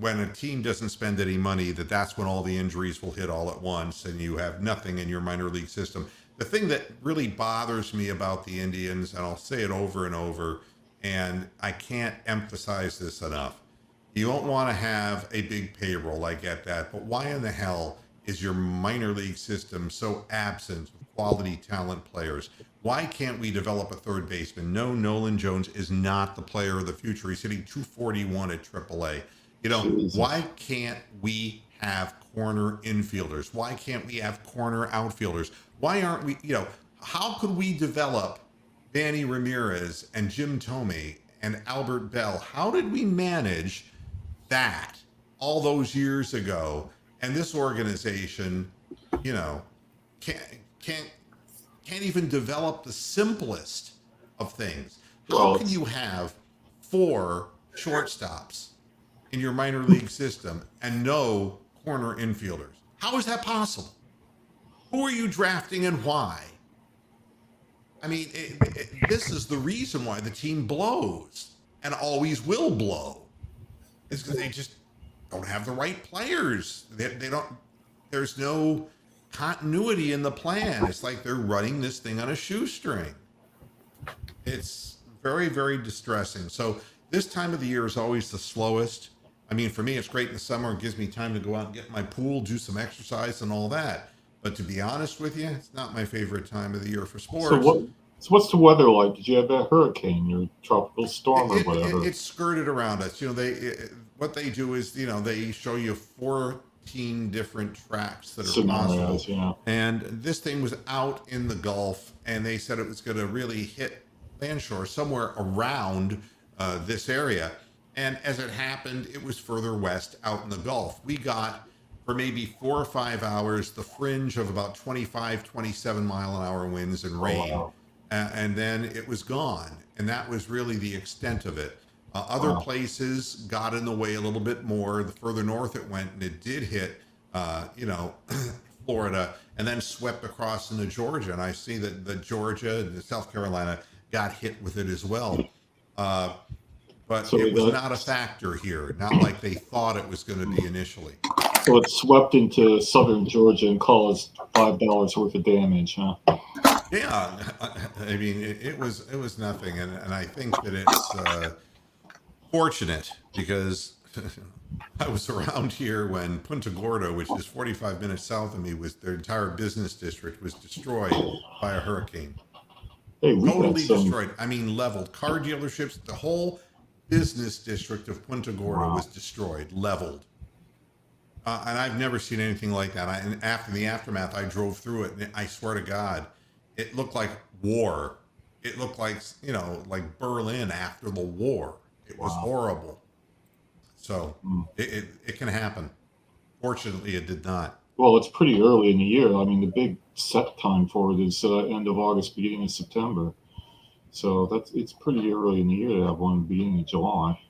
when a team doesn't spend any money, that's when all the injuries will hit all at once and you have nothing in your minor league system. The thing that really bothers me about the Indians, and I'll say it over and over, and I can't emphasize this enough. You don't want to have a big payroll, I get that, but why in the hell is your minor league system so absent of quality talent players? Why can't we develop a third baseman? No, Nolan Jones is not the player of the future. He's hitting 241 at AAA. Why can't we have corner infielders? Why can't we have corner outfielders? Why aren't we, how could we develop Danny Ramirez and Jim Thome and Albert Bell? How did we manage that all those years ago? And this organization, can't even develop the simplest of things. How can you have 4 shortstops in your minor league system and no corner infielders? How is that possible? Who are you drafting and why? I mean, this is the reason why the team blows and always will blow. It's because they just don't have the right players. They don't. There's no continuity in the plan. It's like they're running this thing on a shoestring. It's very, very distressing. So this time of the year is always the slowest. I mean, for me, it's great in the summer. It gives me time to go out and get in my pool, do some exercise and all that. But to be honest with you, it's not my favorite time of the year for sports. So what's the weather like? Did you have that hurricane or tropical storm or whatever? It skirted around us. You know, what they do is, you know, they show you 14 different tracks that are Scenarios, possible. yeah. And this thing was out in the Gulf, and they said it was going to really hit landshore somewhere around this area. And as it happened, it was further west out in the Gulf. We got, for maybe 4 or 5 hours, the fringe of about 25, 27 mile an hour winds and rain. Wow. And then it was gone. And that was really the extent of it. Other places got in the way a little bit more. The further north it went, and it did hit, Florida, and then swept across into Georgia. And I see that the Georgia and South Carolina got hit with it as well. But so it was not a factor here, not like they thought it was going to be initially. So it swept into southern Georgia and caused $5 worth of damage, huh? Yeah, I mean, it was nothing, and I think that it's fortunate because I was around here when Punta Gorda, which is 45 minutes south of me, their entire business district was destroyed by a hurricane. Hey, Totally destroyed. I mean, leveled. Car dealerships, the whole business district of Punta Gorda was destroyed, leveled. And I've never seen anything like that. And after the aftermath, I drove through it, and I swear to God, it looked like war. It looked like, like Berlin after the war. It was horrible. So it can happen. Fortunately, it did not. Well, it's pretty early in the year. I mean, the big set time for it is end of August, beginning of September. So it's pretty early in the year to have one beginning of July.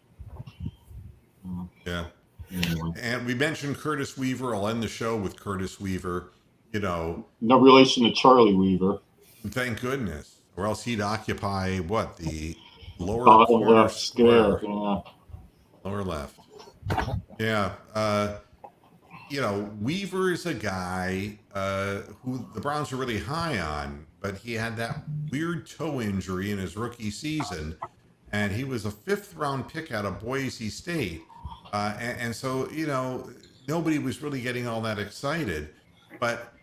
Yeah. Anyway. And we mentioned Curtis Weaver. I'll end the show with Curtis Weaver. No relation to Charlie Weaver. Thank goodness. Or else he'd occupy the lower bottom corner left square. Yeah. Lower left. Yeah. Weaver is a guy who the Browns are really high on, but he had that weird toe injury in his rookie season, and he was a 5th round pick out of Boise State. And so, nobody was really getting all that excited, but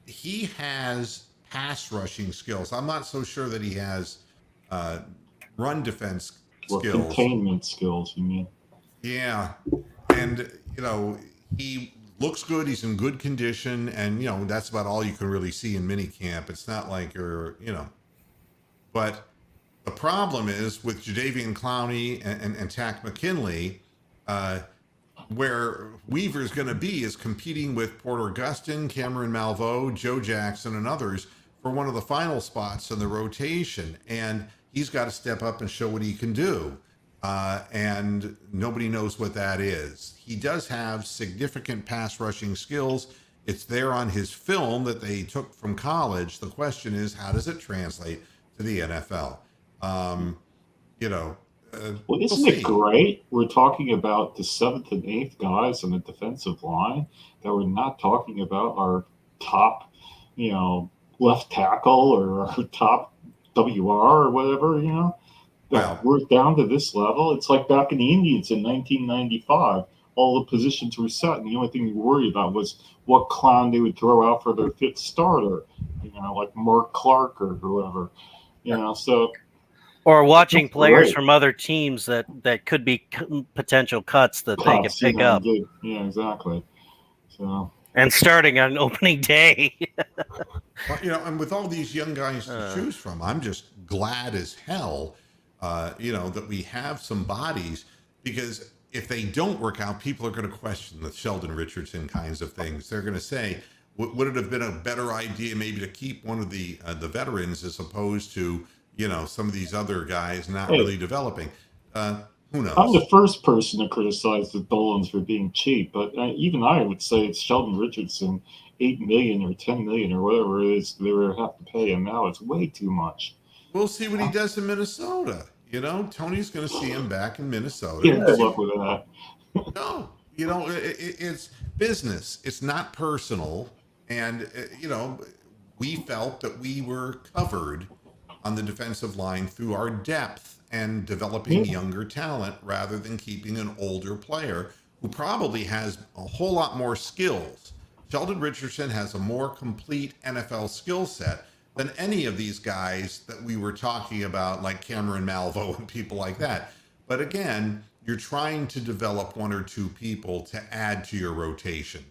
he has pass rushing skills. I'm not so sure that he has run defense skills. Containment skills, you mean? Yeah. And, he looks good. He's in good condition. And, that's about all you can really see in minicamp. It's not like you're, but the problem is with Jadeveon Clowney and Tack McKinley, where Weaver's going to be is competing with Porter Gustin, Cameron Malveaux, Joe Jackson, and others for one of the final spots in the rotation. And he's got to step up and show what he can do. And nobody knows what that is. He does have significant pass rushing skills. It's there on his film that they took from college. The question is, how does it translate to the NFL? Well, isn't it great? We're talking about the 7th and 8th guys on the defensive line that we're not talking about our top, left tackle or our top WR or whatever, Well, we're down to this level. It's like back in the Indians in 1995. All the positions were set, and the only thing you worried about was what clown they would throw out for their 5th starter, like Mark Clark or whoever, so. Or watching players from other teams that could be potential cuts that they could pick up. Yeah, exactly. So. And starting on opening day. Well, and with all these young guys to choose from, I'm just glad as hell, that we have some bodies, because if they don't work out, people are going to question the Sheldon Richardson kinds of things. They're going to say, would it have been a better idea maybe to keep one of the veterans as opposed to, some of these other guys not really developing? Who Who knows? I'm the first person to criticize the Dolans for being cheap, but even I would say it's Sheldon Richardson, $8 million or $10 million or whatever it is they would have to pay him now. It's way too much. We'll see what he does in Minnesota. You know, Tony's going to see him back in Minnesota. Good luck with that. No, you know, it's business. It's not personal. And, you know, we felt that we were covered on the defensive line through our depth and developing younger talent rather than keeping an older player who probably has a whole lot more skills. Sheldon Richardson has a more complete NFL skill set than any of these guys that we were talking about, like Cameron Malveaux and people like that. But again, you're trying to develop one or two people to add to your rotation.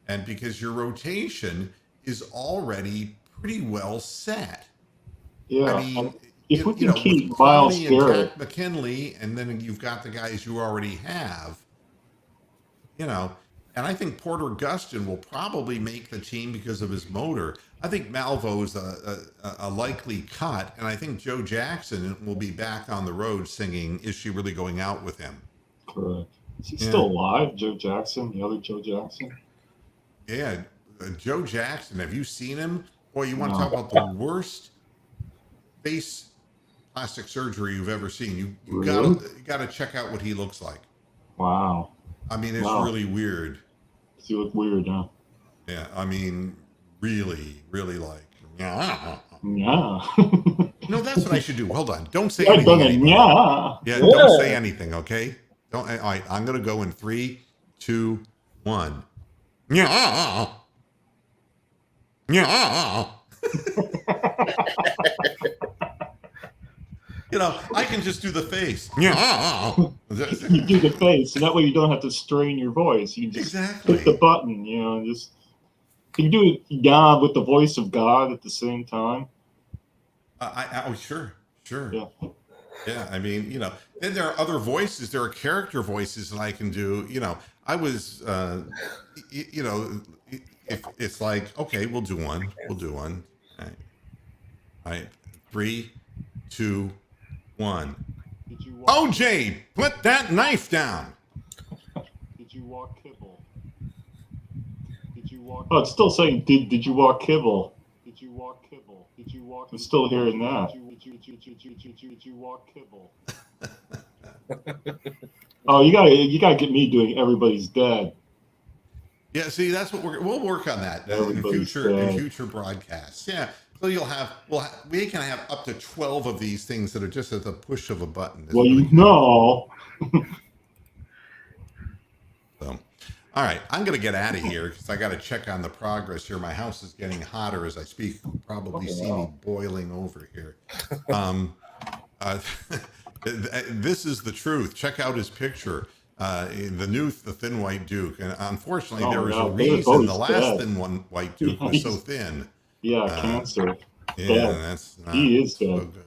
And because your rotation is already pretty well set. Yeah. I mean, if we can keep Miles Garrett and McKinley, and then you've got the guys you already have, you know, and I think Porter Gustin will probably make the team because of his motor. I think Malveaux is a likely cut, and I think Joe Jackson will be back on the road singing "Is She Really Going Out with Him?" Correct. Is he still alive, Joe Jackson? The other Joe Jackson? Yeah, Joe Jackson. Have you seen him? Boy, you want to talk about the worst face plastic surgery you've ever seen. You got to check out what he looks like. Wow. I mean, it's really weird. Does he look weird, huh? Yeah, I mean, really, really like. Yeah. Yeah. No, that's what I should do. Hold on. Don't say anything. Yeah. Don't say anything, okay? Don't. All right, I'm going to go in 3, 2, 1. Yeah. Yeah. You know, I can just do the face. Yeah. You do the face, and that way you don't have to strain your voice. You can just hit the button, you know, and just. Can you do it, God, with the voice of God at the same time? Sure. Yeah. I mean, you know, then there are other voices. There are character voices that I can do. You know, I was, you know, if it's like, okay, we'll do one. All right. 3, 2, 1. OJ, put that knife down. Did you walk kibble? Oh, it's still saying, did you walk kibble? Did you walk kibble? Did you walk? I'm still hearing that. Did you walk kibble? Oh, you gotta get me doing Everybody's Dead. Yeah, see, that's what we'll work on that in future broadcasts. Yeah, so we can have up to 12 of these things that are just at the push of a button. Well, you know. So, all right, I'm going to get out of here because I got to check on the progress here. My house is getting hotter as I speak. You probably see me boiling over here. This is the truth. Check out his picture. The Thin White Duke. And unfortunately, there was a reason the last Thin White Duke was so thin. Yeah, cancer. Yeah, that's not he is so dead. good.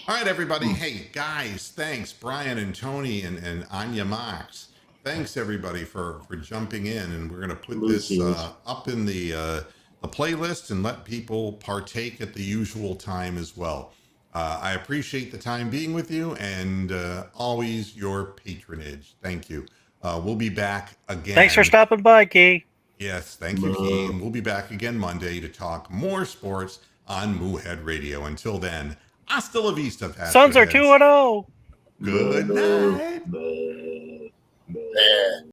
All right, everybody. Hey, guys, thanks. Brian and Tony and Anya Mox. Thanks, everybody, for jumping in. And we're going to put this up in the playlist and let people partake at the usual time as well. I appreciate the time being with you and always your patronage. Thank you. We'll be back again. Thanks for stopping by, Key. Yes, thank you, Key. And we'll be back again Monday to talk more sports on Moohead Radio. Until then, hasta la vista, Pastor Suns are Heads. 2-0. Good night.